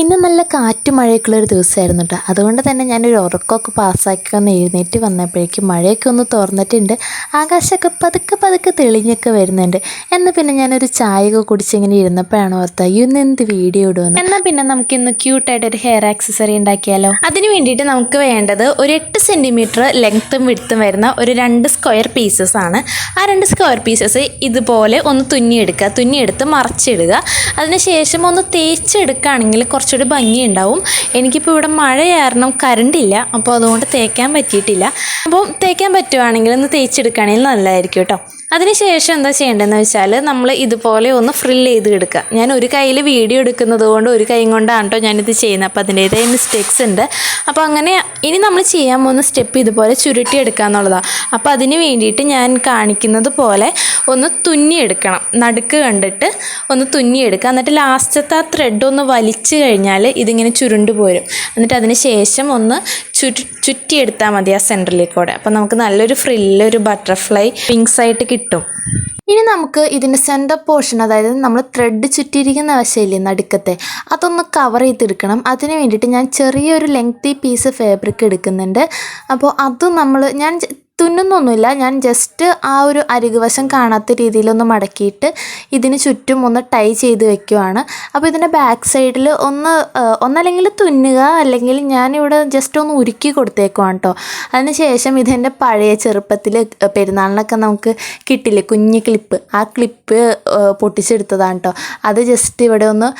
ഇന്ന് നല്ല കാറ്റും മഴയൊക്കെയുള്ളൊരു ദിവസമായിരുന്നു കേട്ടോ. അതുകൊണ്ട് തന്നെ ഞാനൊരു ഉറക്കമൊക്കെ പാസ്സാക്കി ഒന്ന് എഴുന്നേറ്റ് വന്നപ്പോഴേക്കും മഴയൊക്കെ ഒന്ന് തുറന്നിട്ടുണ്ട്. ആകാശമൊക്കെ പതുക്കെ പതുക്കെ തെളിഞ്ഞൊക്കെ വരുന്നുണ്ട്. എന്നാൽ പിന്നെ ഞാനൊരു ചായയൊക്കെ കുടിച്ചിങ്ങനെ ഇരുന്നപ്പോഴാണ് ഓർത്ത ഇന്ന് എന്ത് വീഡിയോ ഇടുമെന്ന്. എന്നാൽ പിന്നെ നമുക്കിന്ന് ക്യൂട്ടായിട്ടൊരു ഹെയർ ആക്സസറി ഉണ്ടാക്കിയാലോ. അതിന് വേണ്ടിയിട്ട് നമുക്ക് വേണ്ടത് ഒരു 8 സെൻറ്റിമീറ്റർ ലെങ്ത്തും വിഡ്ത്തും വരുന്ന ഒരു 2 സ്ക്വയർ പീസസ് ആണ്. ആ 2 സ്ക്വയർ പീസസ് ഇതുപോലെ ഒന്ന് തുന്നിയെടുത്ത് മറച്ചിടുക. അതിനുശേഷം ഒന്ന് തേച്ചെടുക്കുകയാണെങ്കിൽ കുറച്ചുകൂടി ഭംഗിയുണ്ടാവും. എനിക്കിപ്പോൾ ഇവിടെ മഴ കാരണം കറണ്ടില്ല, അപ്പോൾ അതുകൊണ്ട് തേക്കാൻ പറ്റിയിട്ടില്ല. അപ്പോൾ തേക്കാൻ പറ്റുവാണെങ്കിൽ ഒന്ന് തേച്ചെടുക്കുകയാണെങ്കിൽ നല്ലതായിരിക്കും കേട്ടോ. അതിനുശേഷം എന്താ ചെയ്യേണ്ടതെന്ന് വെച്ചാൽ നമ്മൾ ഇതുപോലെ ഒന്ന് ഫ്രില്ല് ചെയ്ത് എടുക്കുക. ഞാൻ ഒരു കയ്യിൽ വീഡിയോ എടുക്കുന്നത് കൊണ്ട് ഒരു കൈ കൊണ്ടാണ് കേട്ടോ ഞാനിത് ചെയ്യുന്നത്. അപ്പോൾ അതിൻ്റേതായ മിസ്റ്റേക്സ് ഉണ്ട്. അപ്പോൾ അങ്ങനെ ഇനി നമ്മൾ ചെയ്യാൻ പോകുന്ന സ്റ്റെപ്പ് ഇതുപോലെ ചുരുട്ടിയെടുക്കുക എന്നുള്ളതാണ്. അപ്പോൾ അതിന് വേണ്ടിയിട്ട് ഞാൻ കാണിക്കുന്നത് പോലെ ഒന്ന് തുന്നിയെടുക്കണം. നടുക്ക് കണ്ടിട്ട് ഒന്ന് തുന്നിയെടുക്കുക. എന്നിട്ട് ലാസ്റ്റത്തെ ആ ത്രെഡ് ഒന്ന് വലിച്ചു കഴിഞ്ഞാൽ ഇതിങ്ങനെ ചുരുണ്ട് പോരും. എന്നിട്ട് അതിന് ശേഷം ഒന്ന് ചുറ്റിയെടുത്താൽ മതി ആ സെൻറ്ററിലേക്കൂടെ. അപ്പോൾ നമുക്ക് നല്ലൊരു ഫ്രില്ല്, ഒരു ബട്ടർഫ്ലൈ വിങ്സ് ആയിട്ട് കിട്ടും. ഇനി നമുക്ക് ഇതിൻ്റെ സെൻറ്റർ പോർഷൻ, അതായത് നമ്മൾ ത്രെഡ് ചുറ്റിയിരിക്കുന്ന വശമില്ലേ നടുക്കത്തെ, അതൊന്ന് കവർ ചെയ്തെടുക്കണം. അതിന് വേണ്ടിയിട്ട് ഞാൻ ചെറിയൊരു ലെങ്തി പീസ് ഫാബ്രിക് എടുക്കുന്നുണ്ട്. അപ്പോൾ അത് ഞാൻ തുന്നുന്നൊന്നുമില്ല, ഞാൻ ജസ്റ്റ് ആ ഒരു അരികുവശം കാണാത്ത രീതിയിലൊന്ന് മടക്കിയിട്ട് ഇതിന് ചുറ്റും ഒന്ന് ടൈ ചെയ്ത് വെക്കുവാണ്. അപ്പോൾ ഇതിൻ്റെ ബാക്ക് സൈഡിൽ ഒന്നല്ലെങ്കിൽ തുന്നുക, അല്ലെങ്കിൽ ഞാനിവിടെ ജസ്റ്റ് ഒന്ന് ഉരുക്കി കൊടുത്തേക്കുവാണ് കേട്ടോ. അതിന് ശേഷം ഇതിൻ്റെ പഴയ ചെറുപ്പത്തിൽ പെരുന്നാളിനൊക്കെ നമുക്ക് കിട്ടില്ലേ കുഞ്ഞ് ക്ലിപ്പ്, ആ ക്ലിപ്പ് പൊട്ടിച്ചെടുത്തതാണ് കേട്ടോ. അത് ജസ്റ്റ് ഇവിടെ ഒന്ന്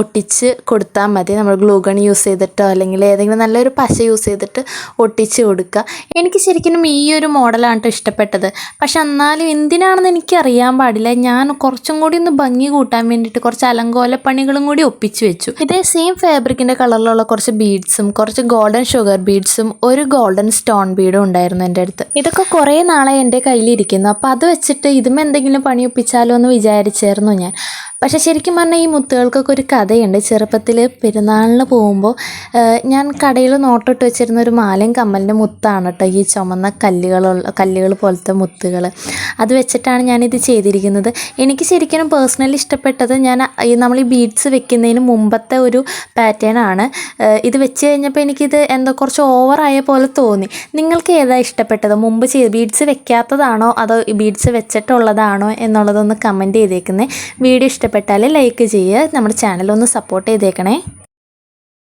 ഒട്ടിച്ച് കൊടുത്താൽ മതി. നമ്മൾ ഗ്ലൂ ഗൺ യൂസ് ചെയ്തിട്ടോ അല്ലെങ്കിൽ ഏതെങ്കിലും നല്ലൊരു പശ യൂസ് ചെയ്തിട്ട് ഒട്ടിച്ച് കൊടുക്കുക. എനിക്ക് ശരിക്കും ഈ ഒരു മോഡലാണ് കേട്ടോ ഇഷ്ടപ്പെട്ടത്. പക്ഷെ എന്നാലും എന്തിനാണെന്ന് എനിക്കറിയാൻ പാടില്ല, ഞാൻ കുറച്ചും കൂടി ഒന്ന് ഭംഗി കൂട്ടാൻ വേണ്ടിയിട്ട് കുറച്ച് അലങ്കോല പണികളും കൂടി ഒപ്പിച്ച് വെച്ചു. ഇതേ സെയിം ഫാബ്രിക്കിൻ്റെ കളറിലുള്ള കുറച്ച് ബീഡ്സും കുറച്ച് ഗോൾഡൻ ഷുഗർ ബീഡ്സും ഒരു ഗോൾഡൻ സ്റ്റോൺ ബീഡും ഉണ്ടായിരുന്നു എൻ്റെ അടുത്ത്. ഇതൊക്കെ കുറേ നാളെ എൻ്റെ കയ്യിലിരിക്കുന്നു. അപ്പോൾ അത് വെച്ചിട്ട് ഇതും എന്തെങ്കിലും പണി ഒപ്പിച്ചാലോ എന്ന് വിചാരിച്ചായിരുന്നു ഞാൻ. പക്ഷേ ശരിക്കും പറഞ്ഞാൽ ഈ മുത്തുകൾക്കൊക്കെ ഒരു കഥയുണ്ട്. ചെറുപ്പത്തിൽ പെരുന്നാളിന് പോകുമ്പോൾ ഞാൻ കടയിൽ നോട്ടിട്ട് വെച്ചിരുന്ന ഒരു മാലയും കമ്മലിൻ്റെ മുത്താണ് കേട്ടോ ഈ ചുമന്ന കല്ലുകൾ പോലത്തെ മുത്തുകൾ. അത് വെച്ചിട്ടാണ് ഞാനിത് ചെയ്തിരിക്കുന്നത്. എനിക്ക് ശരിക്കും പേഴ്സണലി ഇഷ്ടപ്പെട്ടത് നമ്മൾ ഈ ബീഡ്സ് വെക്കുന്നതിന് മുമ്പത്തെ ഒരു പാറ്റേൺ ആണ്. ഇത് വെച്ച് കഴിഞ്ഞപ്പോൾ എനിക്കിത് എന്തോ കുറച്ച് ഓവറായ പോലെ തോന്നി. നിങ്ങൾക്ക് ഏതാ ഇഷ്ടപ്പെട്ടത്? മുമ്പ് ബീഡ്സ് വെക്കാത്തതാണോ അതോ ബീഡ്സ് വെച്ചിട്ടുള്ളതാണോ എന്നുള്ളതൊന്ന് കമൻറ്റ് ചെയ്തേക്കുന്നേ. വീഡിയോ ഇഷ്ടപ്പെട്ടാൽ ലൈക്ക് ചെയ്യുക, നമ്മുടെ ചാനലൊന്ന് സപ്പോർട്ട് ചെയ്തേക്കണേ.